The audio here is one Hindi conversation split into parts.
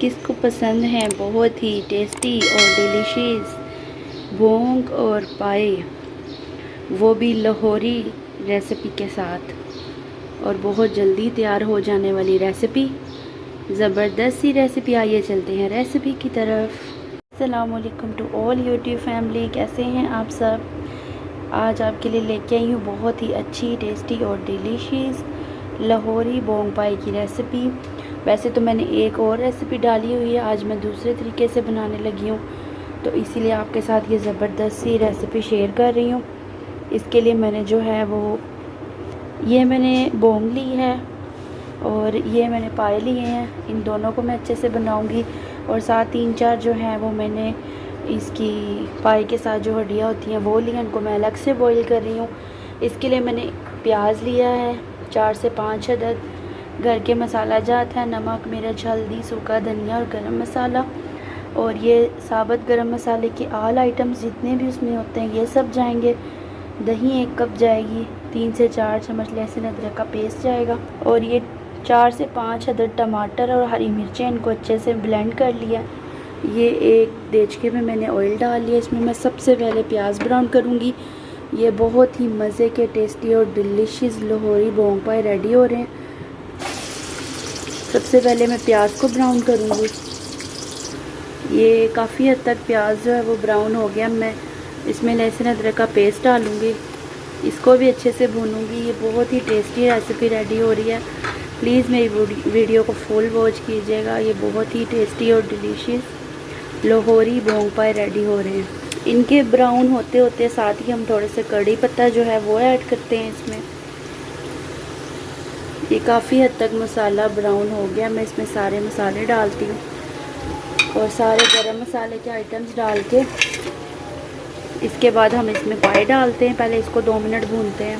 किस को पसंद है बहुत ही टेस्टी और डिलीशियस भोंग और पाए, वो भी लाहौरी रेसिपी के साथ, और बहुत जल्दी तैयार हो जाने वाली रेसिपी, ज़बरदस्त सी रेसिपी। आइए चलते हैं रेसिपी की तरफ। अस्सलाम वालेकुम टू ऑल यूट्यूब फैमिली, कैसे हैं आप सब। आज आपके लिए लेके आई हूँ बहुत ही अच्छी टेस्टी और डिलीशियस लाहौरी बोंग पाई की रेसिपी। वैसे तो मैंने एक और रेसिपी डाली हुई है, आज मैं दूसरे तरीके से बनाने लगी हूँ, तो इसीलिए आपके साथ ये ज़बरदस्त सी रेसिपी शेयर कर रही हूँ। इसके लिए मैंने जो है वो ये मैंने बोंग ली है और ये मैंने पाए लिए हैं। इन दोनों को मैं अच्छे से बनाऊंगी और साथ 3-4 जो हैं वो मैंने इसकी पाए के साथ जो हड्डियाँ होती हैं वो ली हैं, उनको मैं अलग से बॉईल कर रही हूँ। इसके लिए मैंने प्याज लिया है 4 से 5 अदद, घर के मसाला जात है, नमक, मिर्च, हल्दी, सूखा धनिया और गरम मसाला, और ये साबुत गरम मसाले के ऑल आइटम्स जितने भी उसमें होते हैं ये सब जाएंगे। दही 1 कप जाएगी, 3 से 4 चम्मच लहसुन अदरक का पेस्ट जाएगा, और ये 4 से 5 अदद टमाटर और हरी मिर्चें, इनको अच्छे से ब्लेंड कर लिया। ये एक देचके में मैंने ऑयल डाल लिया, इसमें मैं सबसे पहले प्याज ब्राउन करूँगी। ये बहुत ही मज़े के टेस्टी और डिलीशियस लाहौरी बोंग पाए रेडी हो रहे हैं। सबसे पहले मैं प्याज को ब्राउन करूँगी। ये काफ़ी हद तक प्याज जो है वो ब्राउन हो गया। मैं इसमें लहसुन अदरक का पेस्ट डालूँगी, इसको भी अच्छे से भूनूँगी। ये बहुत ही टेस्टी रेसिपी रेडी हो रही है। प्लीज़ मेरी वीडियो को फुल वॉच कीजिएगा। ये बहुत ही टेस्टी और डिलीशियस लाहौरी बोंग पाए रेडी हो रहे हैं। इनके ब्राउन होते होते साथ ही हम थोड़े से कड़ी पत्ता जो है वो ऐड करते हैं इसमें। ये काफ़ी हद तक मसाला ब्राउन हो गया। मैं इसमें सारे मसाले डालती हूँ और सारे गरम मसाले के आइटम्स डाल के इसके बाद हम इसमें पाए डालते हैं। पहले इसको 2 मिनट भूनते हैं।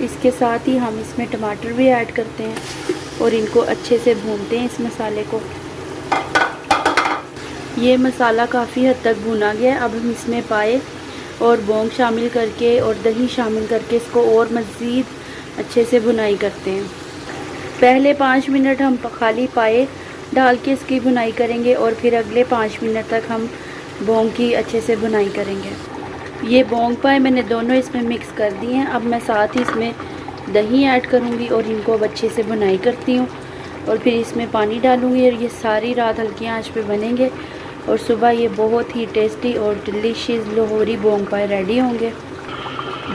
इसके साथ ही हम इसमें टमाटर भी ऐड करते हैं और इनको अच्छे से भूनते हैं इस मसाले को। ये मसाला काफ़ी हद तक भुना गया। अब हम इसमें पाए और बोंग शामिल करके और दही शामिल करके इसको और मज़ीद अच्छे से भुनाई करते हैं। पहले 5 मिनट हम खाली पाए डाल के इसकी भुनाई करेंगे और फिर अगले 5 मिनट तक हम बोंग की अच्छे से भुनाई करेंगे। ये बोंग पाए मैंने दोनों इसमें मिक्स कर दिए हैं। अब मैं साथ ही इसमें दही ऐड करूँगी और इनको अब अच्छे से भुनाई करती हूँ और फिर इसमें पानी डालूँगी और ये सारी रात हल्की आंच पे बनेंगे और सुबह ये बहुत ही टेस्टी और डिलीशियस लाहौरी बोंग पाए रेडी होंगे।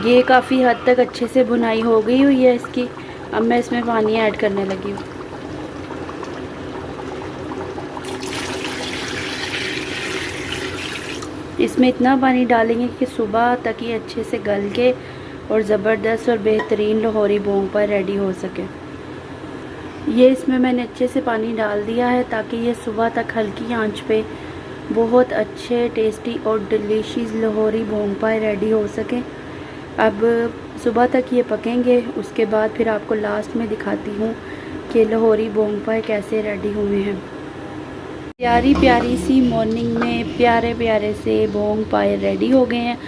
ये काफ़ी हद तक अच्छे से भुनाई हो गई हुई है इसकी। अब मैं इसमें पानी ऐड करने लगी हूँ। इसमें इतना पानी डालेंगे कि सुबह तक ये अच्छे से गल के और ज़बरदस्त और बेहतरीन लाहौरी बोंग पाए रेडी हो सके। ये इसमें मैंने अच्छे से पानी डाल दिया है ताकि ये सुबह तक हल्की आंच पे बहुत अच्छे टेस्टी और डिलीशियस लाहौरी बोंग पाए रेडी हो सके। अब सुबह तक ये पकेंगे, उसके बाद फिर आपको लास्ट में दिखाती हूँ कि लाहौरी बोंग पाए कैसे रेडी हुए हैं। प्यारी प्यारी सी मॉर्निंग में प्यारे प्यारे से बोंग पाए रेडी हो गए हैं।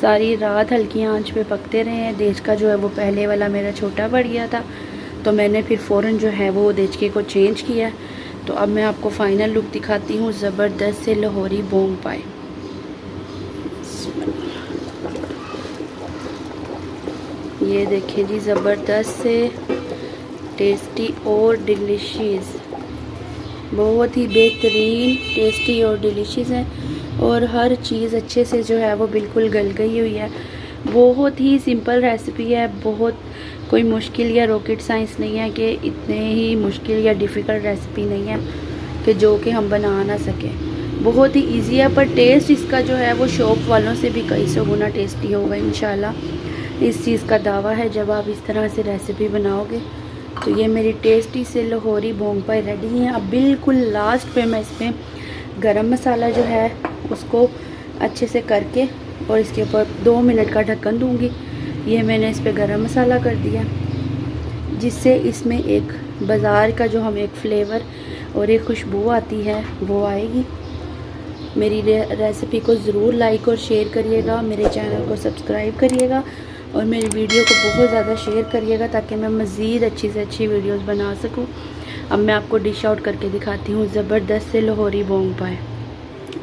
सारी रात हल्की आंच पे पकते रहे हैं। देचका जो है वो पहले वाला मेरा छोटा पड़ गया था, तो मैंने फिर फ़ौरन जो है वो देचके को चेंज किया। तो अब मैं आपको फ़ाइनल लुक दिखाती हूँ ज़बरदस्त से लाहौरी बोंग पाए। ये देखिए जी, ज़बरदस्त से टेस्टी और डिलीशियस, बहुत ही बेहतरीन टेस्टी और डिलीशियस है और हर चीज़ अच्छे से जो है वो बिल्कुल गल गई हुई है। बहुत ही सिंपल रेसिपी है, बहुत कोई मुश्किल या रॉकेट साइंस नहीं है कि इतने ही मुश्किल या डिफ़िकल्ट रेसिपी नहीं है कि जो कि हम बना ना सकें। बहुत ही इजी है, पर टेस्ट इसका जो है वो शॉप वालों से भी कई सौ गुना टेस्टी होगा इंशाल्लाह। इस चीज़ का दावा है जब आप इस तरह से रेसिपी बनाओगे। तो ये मेरी टेस्टी से लाहौरी बोंग पाए रेडी हैं। अब बिल्कुल लास्ट पे मैं इसमें गरम मसाला जो है उसको अच्छे से करके और इसके ऊपर 2 मिनट का ढक्कन दूंगी। ये मैंने इस पर गरम मसाला कर दिया, जिससे इसमें एक बाज़ार का जो हमें एक फ्लेवर और एक खुशबू आती है वो आएगी। मेरी रेसिपी को ज़रूर लाइक और शेयर करिएगा, मेरे चैनल को सब्सक्राइब करिएगा और मेरी वीडियो को बहुत ज़्यादा शेयर करिएगा ताकि मैं मज़ीद अच्छी से अच्छी वीडियोस बना सकूं। अब मैं आपको डिश आउट करके दिखाती हूँ ज़बरदस्त से लाहौरी बोंग पाए।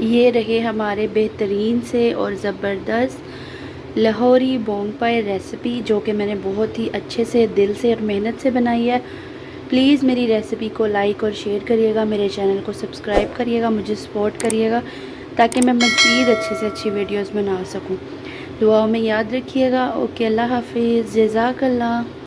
ये रहे हमारे बेहतरीन से और ज़बरदस्त लाहौरी बोंग पाए रेसिपी, जो कि मैंने बहुत ही अच्छे से दिल से और मेहनत से बनाई है। प्लीज़ मेरी रेसिपी को लाइक और शेयर करिएगा, मेरे चैनल को सब्सक्राइब करिएगा, मुझे सपोर्ट करिएगा ताकि मैं मज़ीद अच्छे से अच्छी वीडियोस बना सकूं। दुआओं में याद रखिएगा। ओके, अल्लाह हाफिज़, जज़ाकल्लाह।